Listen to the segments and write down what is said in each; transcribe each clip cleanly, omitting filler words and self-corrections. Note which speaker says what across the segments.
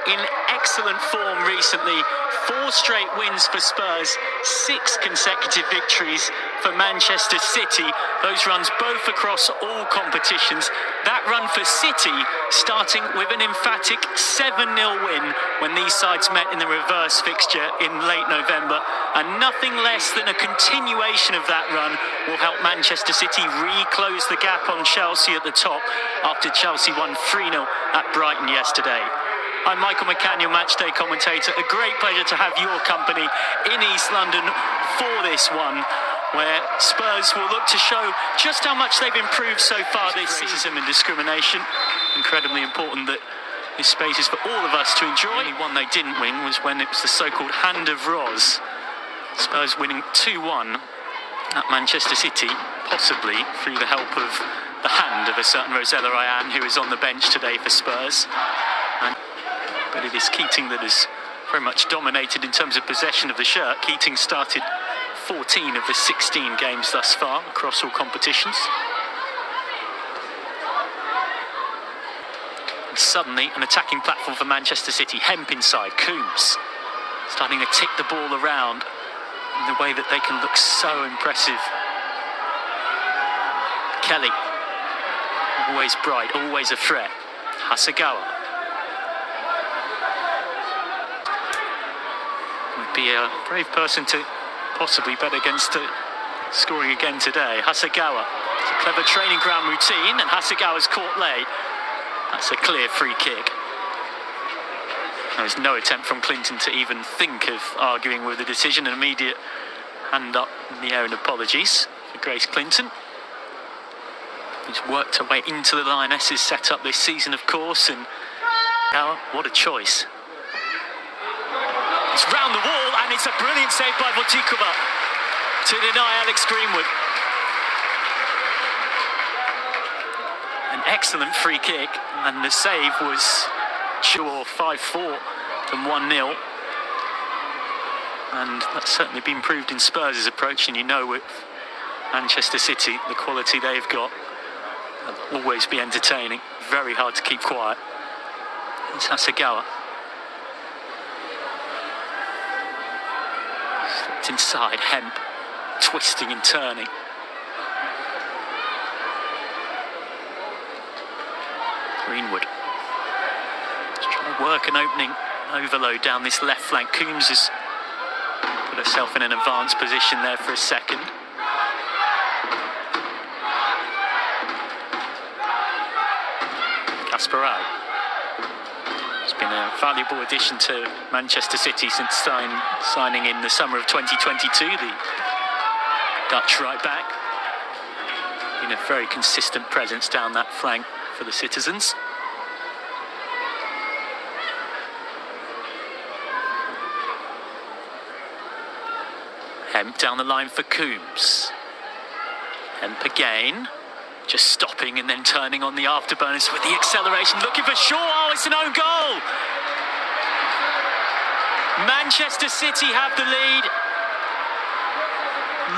Speaker 1: in excellent form recently. 4 straight wins for Spurs, 6 consecutive victories for Manchester City. Those runs both across all competitions. That run for City starting with an emphatic 7-0 win when these sides met in the reverse fixture in late November. And nothing less than a continuation of that run will help Manchester City re-close the gap on Chelsea at the top after Chelsea won 3-0 at Brighton yesterday. I'm Michael McCann, your matchday commentator. A great pleasure to have your company in East London for this one, where Spurs will look to show just how much they've improved so far this season. And discrimination, incredibly important that this space is for all of us to enjoy. The only one they didn't win was when it was the so-called Hand of Roz. Spurs winning 2-1 at Manchester City, possibly through the help of the hand of a certain Rosella Ryan, who is on the bench today for Spurs. But it is Keating that has very much dominated in terms of possession of the shirt. Keating started 14 of the 16 games thus far across all competitions. And suddenly an attacking platform for Manchester City. Hemp inside, Coombs starting to tick the ball around in the way that they can look so impressive. Kelly, always bright, always a threat. Hasegawa. Would be a brave person to possibly bet against scoring again today. Hasegawa. It's a clever training ground routine, and Hasegawa's caught late. That's a clear free kick. There was no attempt from Clinton to even think of arguing with the decision. An immediate hand up in the air and apologies for Grace Clinton, who's worked her way into the Lionesses' setup this season, of course. And what a choice. It's round the wall, and it's a brilliant save by Votikova to deny Alex Greenwood. An excellent free kick, and the save was sure 5-4 than 1-0. And that's certainly been proved in Spurs' approach, and you know with Manchester City, the quality they've got, they'll always be entertaining. Very hard to keep quiet. It's Hasegawa. Slipped inside, Hemp, twisting and turning. Greenwood. Just trying to work an opening overload down this left flank. Coombs has put herself in an advanced position there for a second. Kasparov. It's been a valuable addition to Manchester City since signing in the summer of 2022. The Dutch right back. Been a very consistent presence down that flank for the citizens. Hemp down the line for Coombs. Hemp again. Just stopping and then turning on the afterburners with the acceleration, looking for Shaw. Oh, it's an own goal. Manchester City have the lead.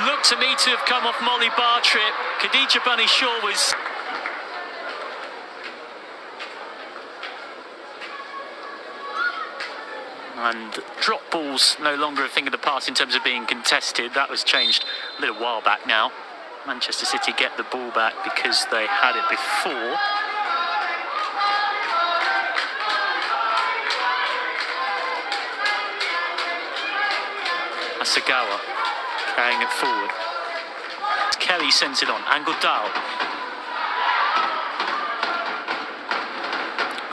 Speaker 1: Looked to me to have come off Molly Bartrip. Khadija Bunny Shaw was... And drop balls no longer a thing of the past in terms of being contested. That was changed a little while back now. Manchester City get the ball back because they had it before. Hasegawa carrying it forward. Kelly sends it on. Angodal.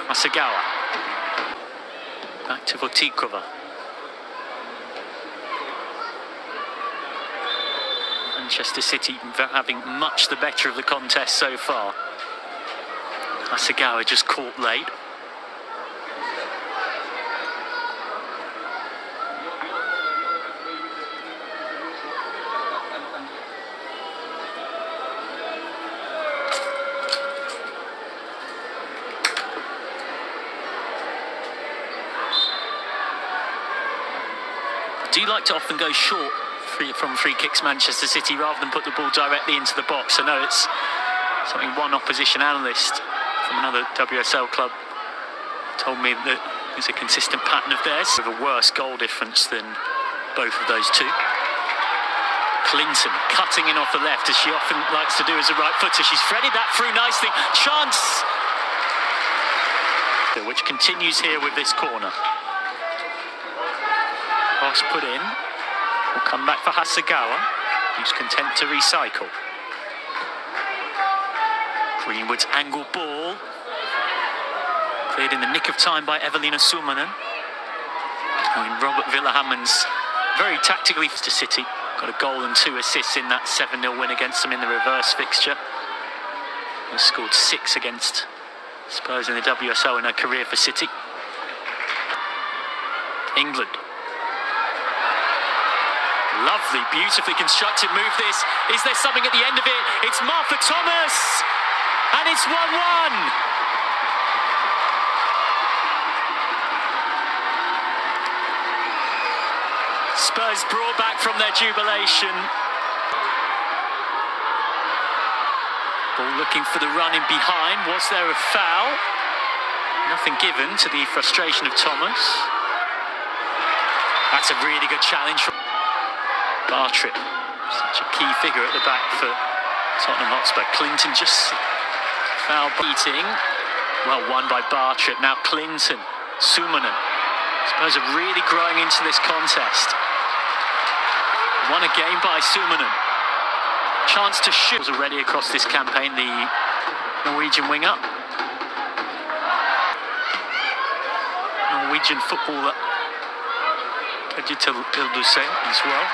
Speaker 1: Hasegawa. Back to Votikova. Manchester City having much the better of the contest so far. Hasegawa just caught late. Do you like to often go short from free kicks, Manchester City, rather than put the ball directly into the box? I know it's something one opposition analyst from another WSL club told me that is a consistent pattern of theirs. With a worse goal difference than both of those two. Clinton cutting in off the left, as she often likes to do as a right footer. She's threaded that through nicely. Chance! Which continues here with this corner. Cross put in. Will come back for Hasegawa, who's content to recycle. Greenwood's angle ball. Cleared in the nick of time by Evelina Suominen. Robert Villahammon's very tactically to City. Got a goal and 2 assists in that 7-0 win against them in the reverse fixture. He scored 6 against Spurs in the WSL in her career for City. England. Lovely, beautifully constructed move this. Is there something at the end of it? It's Martha Thomas! And it's 1-1! Spurs brought back from their jubilation. Ball looking for the run in behind. Was there a foul? Nothing given to the frustration of Thomas. That's a really good challenge from Bartrip. Such a key figure at the back for Tottenham Hotspur. Clinton just foul beating. Well won by Bartrip. Now Clinton, Suominen. Spurs are really growing into this contest. Won a game by Suominen. Chance to shoot. Was already across this campaign, the Norwegian winger. Norwegian footballer Digital Ilduse as well.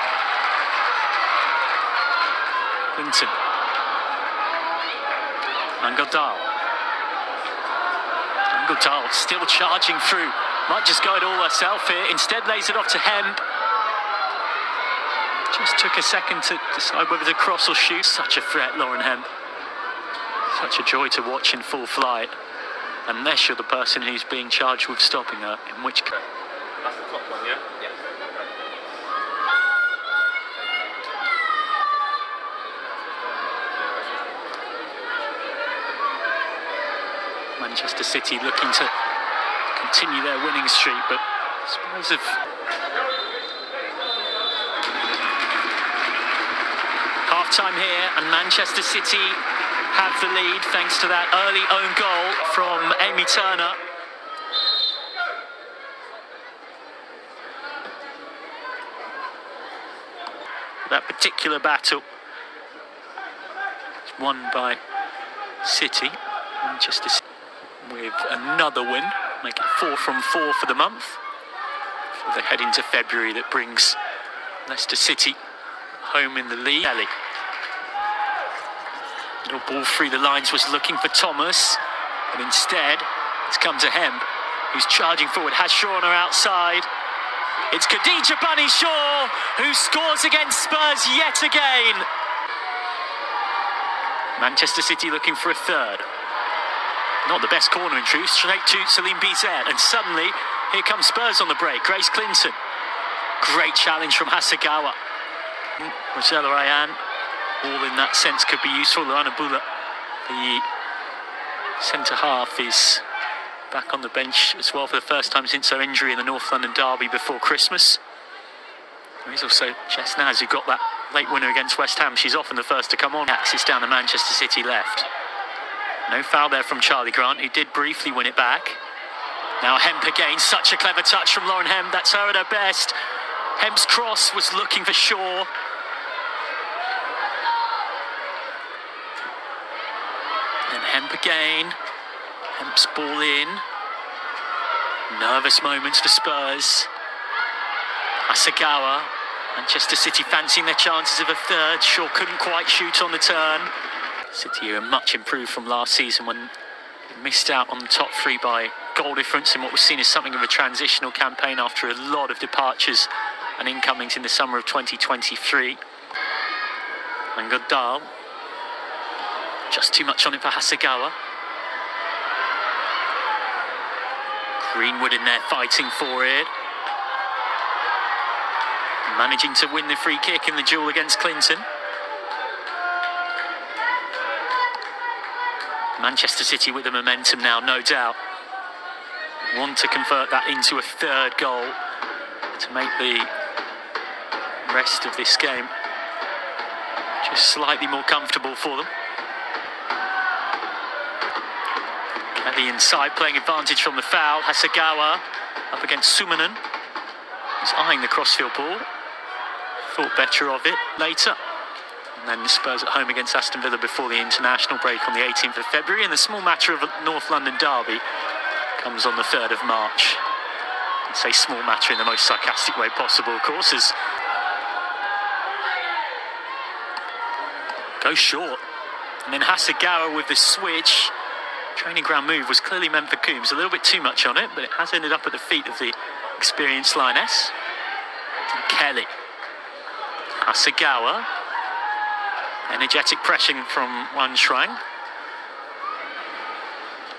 Speaker 1: Clinton. Angodal. Angodal still charging through. Might just go it all herself here. Instead lays it off to Hemp. Just took a second to decide whether to cross or shoot. Such a threat, Lauren Hemp. Such a joy to watch in full flight. Unless you're the person who's being charged with stopping her, in which case.
Speaker 2: That's the top one, yeah? Yeah.
Speaker 1: Manchester City looking to continue their winning streak, but Spurs have... Half-time here, and Manchester City have the lead thanks to that early own goal from Amy Turner. That particular battle is won by City. Manchester City with another win, making 4 from 4 for the month. For the head into February that brings Leicester City home in the league. Little ball through the lines, was looking for Thomas, but instead it's come to Hemp, who's charging forward, has Shaw on her outside. It's Khadija Bunny Shaw who scores against Spurs yet again. Manchester City looking for a third. Not the best corner in truth, straight to Celine Bizet, and suddenly here comes Spurs on the break. Grace Clinton. Great challenge from Hasegawa. Rosella Ryan, all in that sense could be useful. Luana Bula, the centre half, is back on the bench as well for the first time since her injury in the North London derby before Christmas. There's also Jess Naz, who got that late winner against West Ham. She's often the first to come on. Axis down the Manchester City left. No foul there from Charlie Grant, who did briefly win it back. Now Hemp again, such a clever touch from Lauren Hemp. That's her at her best. Hemp's cross was looking for Shaw. And Hemp again. Hemp's ball in. Nervous moments for Spurs. Hasegawa. Manchester City fancying their chances of a third. Shaw couldn't quite shoot on the turn. City are much improved from last season when they missed out on the top 3 by goal difference in what was seen as something of a transitional campaign after a lot of departures and incomings in the summer of 2023. And Godal. Just too much on it for Hasegawa. Greenwood in there fighting for it. Managing to win the free kick in the duel against Clinton. Manchester City with the momentum now, no doubt. want to convert that into a third goal to make the rest of this game just slightly more comfortable for them. Kelly inside, playing advantage from the foul. Hasegawa up against Sumanen. He's eyeing the crossfield ball. Thought better of it later. And then the Spurs at home against Aston Villa before the international break on the 18th of February. And the small matter of a North London derby comes on the 3rd of March. I'd say small matter in the most sarcastic way possible, of course, as goes short. And then Hasegawa with the switch. Training ground move was clearly meant for Coombs. A little bit too much on it, but it has ended up at the feet of the experienced lioness. And Kelly. Hasegawa. Energetic pressing from Wan Shuang.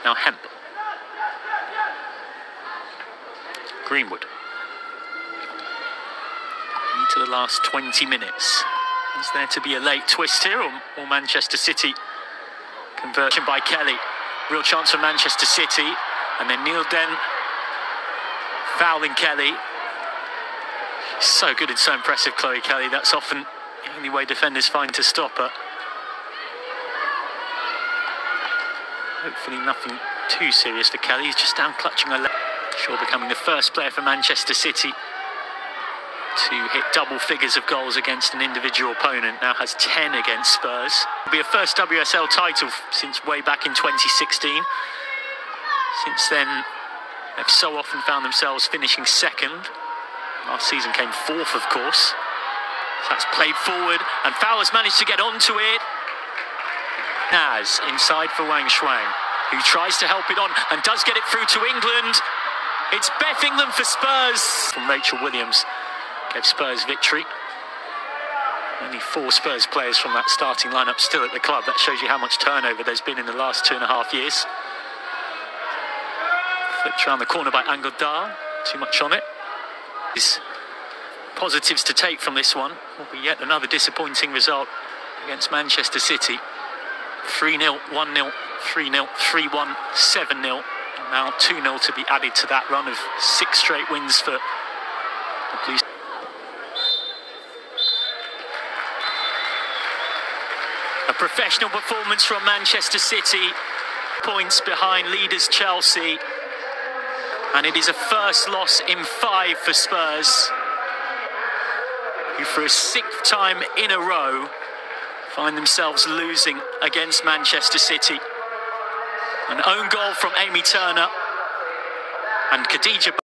Speaker 1: Now Hemp. Greenwood. Into the last 20 minutes. Is there to be a late twist here, or Manchester City? Conversion by Kelly. Real chance for Manchester City. And then Neil Den fouling Kelly. She's so good and so impressive, Chloe Kelly. That's often the only way defenders find to stop her. Hopefully nothing too serious for Kelly. He's just down clutching her leg. Sure, becoming the first player for Manchester City to hit double figures of goals against an individual opponent. Now has 10 against Spurs. It'll be a first WSL title since way back in 2016. Since then, they've so often found themselves finishing second. Last season came fourth, of course. So that's played forward, and Fowler's managed to get onto it. Naz inside for Wang Shuang, who tries to help it on and does get it through to England. It's Beth England for Spurs. From Rachel Williams gave Spurs victory. Only 4 Spurs players from that starting lineup still at the club. That shows you how much turnover there's been in the last 2.5 years. Flipped around the corner by Angodar. Too much on it. Positives to take from this one will be yet another disappointing result against Manchester City. 3-0, 1-0, 3-0, 3-1, 7-0. Now 2-0 to be added to that run of 6 straight wins for the Blues. A professional performance from Manchester City. Points behind leaders Chelsea. And it is a first loss in 5 for Spurs, who for a 6th time in a row find themselves losing against Manchester City. An own goal from Amy Turner and Khadija